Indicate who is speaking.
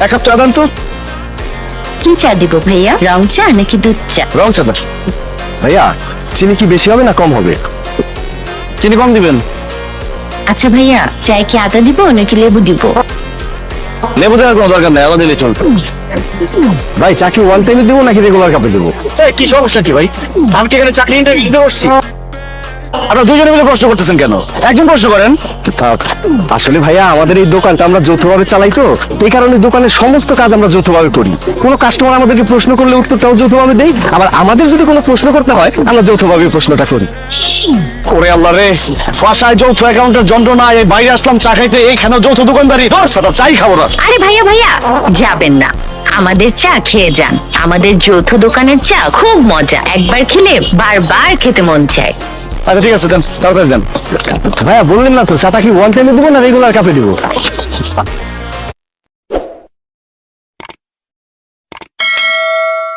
Speaker 1: এক কাপ চা দেন তো।
Speaker 2: কি চা দিব ভাইয়া, রং চা নাকি দুধ চা?
Speaker 1: রং চা দেন। ভাইয়া চিনি কি বেশি হবে না কম হবে? চিনি কম দিবেন।
Speaker 2: আচ্ছা ভাইয়া, চায় কি আদা দিব নাকি লেবু দিব?
Speaker 1: লেবু দেওয়ার কোনো দরকার নেই, আদা দিলে চলবে। ভাই চা কি ওয়ান টাইমে দেবো নাকি রেগুলার কাপে দেবো? কি সমস্যা কি ভাই? আমি কি এখানে চাকরি ইন্টারভিউ দিতে বসছি? আপনারা দুজনে মিলে প্রশ্ন করতেছেন কেন? একজন প্রশ্ন করেন। আসলে ভাইয়া আমাদের এই দোকানটা আমরা যৌথভাবে চালাই, তো এই কারণে দোকানের সমস্ত কাজ আমরা যৌথভাবে করি। কোনো কাস্টমার আমাদেরকে প্রশ্ন করলে উত্তরটাও যৌথভাবে দেই, আবার আমাদের যদি কোনো প্রশ্ন করতে হয় আমরা যৌথভাবে প্রশ্নটা করি। ওরে আল্লাহ রে, বাসায় যৌথ অ্যাকাউন্টের যন্ত্রণা, এই বাইরে আসলাম চা খাইতে, এইখানে যৌথ দোকানদারি, ধর সাদা চাই খাবো না।
Speaker 2: আরে ভাইয়া ভাইয়া, যাবেন না, আমাদের চা খেয়ে যান। আমাদের যৌথ দোকানের চা খুব মজা, একবার খেলে বারবার খেতে মন চায়।
Speaker 1: আচ্ছা ঠিক আছে, দেন তাড়াতাড়ি দেন। ভাইয়া বললেন না তো চাটা কি ওয়ান টাইমে দেবো না রেগুলার কাপে দেবো?